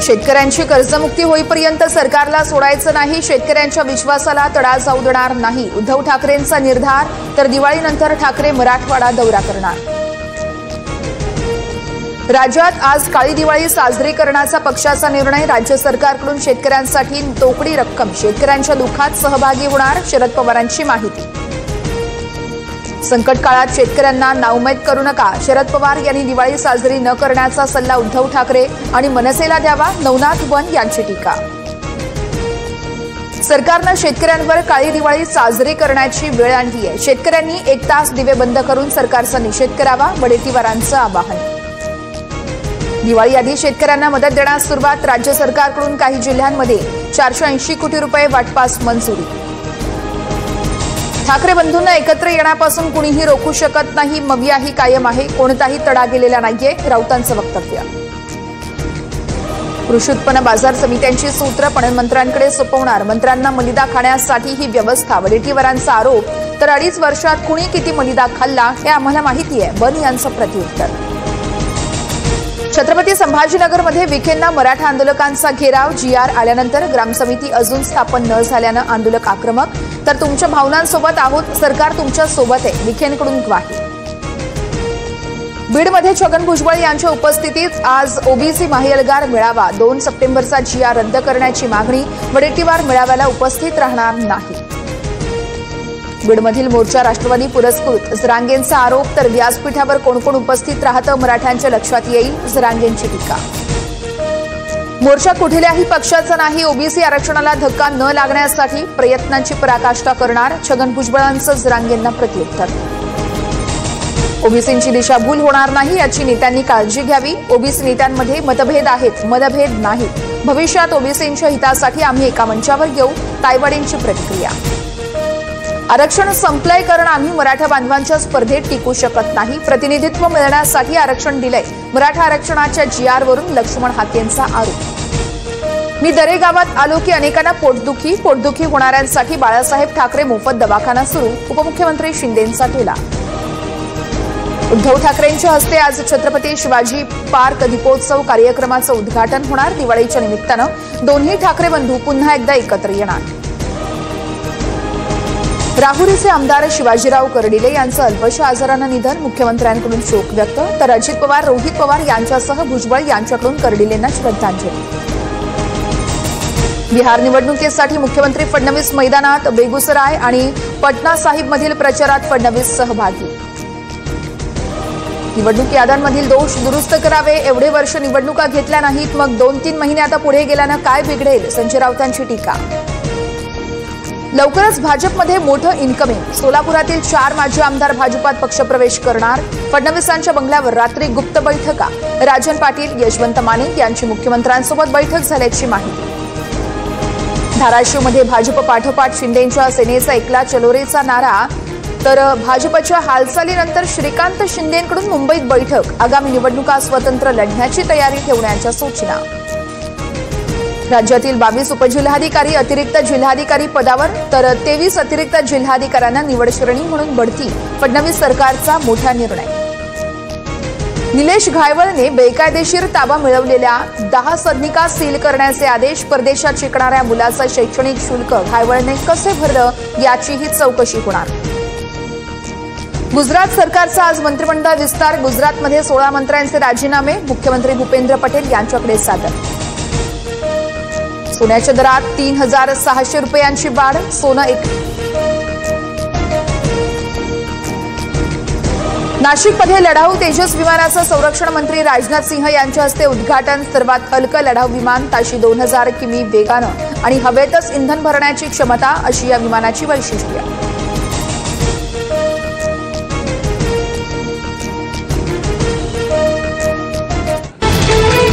शेतकऱ्यांची कर्जमुक्ती होईपर्यंत सरकारला सोडायचं नाही, शेतकऱ्यांच्या विश्वासाला तडा जाऊ देणार नाही, उद्धव ठाकरेंचा निर्धार. तर दिवाळीनंतर ठाकरे मराठवाडा दौरा करणार. राज्यात आज काळी दिवाळी साजरी करण्याचा पक्षाचा निर्णय. राज्य सरकारकडून शेतकऱ्यांसाठी तोकडी रक्कम, शेतकऱ्यांच्या दुःखात सहभागी होणार, शरद पवारांची माहिती. संकट काळात शेतकऱ्यांना नाउमेद करू नका, शरद पवार यांनी दिवाळी साजरी न करण्याचा सल्ला उद्धव ठाकरे आणि मनसेला द्यावा, नवनाथ वन यांची टीका. सरकारनं शेतकऱ्यांवर काळी दिवाळी साजरी करण्याची वेळ आणली आहे. शेतकऱ्यांनी 1 तास दिवे बंद करून सरकारचा निषेध करावा, वडेट्टीवारांचं आवाहन. दिवाळी आधी शेतकऱ्यांना मदत देण्यास सुरुवात. राज्य सरकारकडून काही जिल्ह्यांमध्ये 480 कोटी रुपये वाटपास मंजुरी. ठाकरे बंधूंना एकत्र येण्यापासून कुणीही रोखू शकत नाही, मवियाही कायम आहे, कोणताही तडा गेलेला नाहीये, राऊतांचं वक्तव्य. कृषी उत्पन्न बाजार समित्यांची सूत्र पणन मंत्र्यांकडे सोपवणार, मंत्र्यांना मलिदा खाण्यासाठी ही व्यवस्था, वडेट्टीवारांचा आरोप. तर 2.5 वर्षात कुणी किती मलिदा खाल्ला हे आम्हाला माहिती आहे, बन यांचं प्रत्युत्तर. छत्रपती संभाजीनगरमध्ये विखेंना मराठा आंदोलकांचा घेराव. GR आल्यानंतर ग्रामसमिती अजून स्थापन न झाल्यानं आंदोलक आक्रमक. तर तुमच्या भावनांसोबत आहोत, सरकार तुमच्या सोबत आहे, विखेंकडून ग्वाही. बीडमध्ये छगन भुजबळ यांच्या उपस्थितीत आज ओबीसी महाएल्गार मेळावा. 2 सप्टेंबरचा GR रद्द करण्याची मागणी, वडेट्टीवार मेळाव्याला उपस्थित राहणार नाही. बीडमधील मोर्चा राष्ट्रवादी पुरस्कृत, जरांगेंचा आरोप. तर व्यासपीठावर कोण कोण उपस्थित राहतं मराठ्यांच्या लक्षात येईल, जरांगेंची टीका. मोर्चा कुठल्याही पक्षाचा नाही, ओबीसी आरक्षणाला धक्का न लागण्यासाठी प्रयत्नांची पराकाष्ठा करणार, छगन भुजबळांचं जरांगेंना प्रत्युत्तर. ओबीसींची दिशाभूल होणार नाही याची नेत्यांनी काळजी घ्यावी. ओबीसी नेत्यांमध्ये मतभेद आहेत, मतभेद नाहीत. भविष्यात ओबीसींच्या हितासाठी आम्ही एका मंचावर येऊ, तायवाडेंची प्रतिक्रिया. आरक्षण संपलंय कारण आम्ही मराठा बांधवांच्या स्पर्धेत टिकू शकत नाही, प्रतिनिधित्व मिळण्यासाठी आरक्षण दिलंय, मराठा आरक्षणाच्या GR वरून लक्ष्मण हाकेंचा आरोप. मी दरे गावात आलो की अनेकांना पोटदुखी होणाऱ्यांसाठी बाळासाहेब ठाकरे मोफत दवाखाना सुरू, उपमुख्यमंत्री शिंदेंचा ठेला. उद्धव ठाकरेंच्या हस्ते आज छत्रपती शिवाजी पार्क दीपोत्सव कार्यक्रमाचं उद्घाटन होणार. दिवाळीच्या निमित्तानं दोन्ही ठाकरे बंधू पुन्हा एकदा एकत्र येणार. राहुरीचे आमदार शिवाजीराव कर्डिले यांचं अल्पशा आजारानं निधन, मुख्यमंत्र्यांकडून शोक व्यक्त. तर अजित पवार, रोहित पवार यांच्यासह भुजबळ यांच्याकडून कर्डिलेंना श्रद्धांजली. बिहार निवडणुकीसाठी मुख्यमंत्री फडणवीस मैदानात. बेगुसराय आणि पटना साहिबमधील प्रचारात फडणवीस सहभागी. निवडणूक याद्यांमधील दोष दुरुस्त करावे, एवढे वर्ष निवडणुका घेतल्या नाहीत, मग 2-3 महिने आता पुढे गेल्यानं काय बिघडेल, संजय राऊतांची टीका. लवकरच भाजपमध्ये मोठं इन्कमिंग, सोलापुरातील 4 माजी आमदार भाजपात पक्षप्रवेश करणार. फडणवीसांच्या बंगल्यावर रात्री गुप्त बैठका. राजन पाटील, यशवंत माने यांची मुख्यमंत्र्यांसोबत बैठक झाल्याची माहिती. धाराशिवमध्ये भाजप पाठोपाठ शिंदेंच्या सेनेचा एकला चलोरेचा नारा. तर भाजपच्या हालचालीनंतर श्रीकांत शिंदेंकडून मुंबईत बैठक. आगामी निवडणुका स्वतंत्र लढण्याची तयारी ठेवण्याच्या सूचना. राज्यातील 22 उपजिल्हाधिकारी अतिरिक्त जिल्हाधिकारी पदावर. तर 23 अतिरिक्त जिल्हाधिकाऱ्यांना निवड श्रेणी म्हणून बढती, फडणवीस सरकारचा मोठा निर्णय. निलेश घायवळने बेकायदेशीर ताबा मिळवलेल्या 10 सदनिका सील करण्याचे आदेश. परदेशात शिकणाऱ्या मुलाचं शैक्षणिक शुल्क घायवळने कसे भरलं याचीही चौकशी होणार. गुजरात सरकारचा आज मंत्रिमंडळ विस्तार. गुजरातमध्ये 16 मंत्र्यांचे राजीनामे मुख्यमंत्री भूपेंद्र पटेल यांच्याकडे सादर. सोन्याच्या दरात 3,600 रुपयांची वाढ. सोनं नाशिकमध्ये लढाऊ तेजस विमानाचं संरक्षण मंत्री राजनाथ सिंह यांच्या हस्ते उद्घाटन. सर्वात हलकं लढाऊ विमान, ताशी 2000 किमी वेगानं आणि हवेतच इंधन भरण्याची क्षमता अशी या विमानाची वैशिष्ट्ये.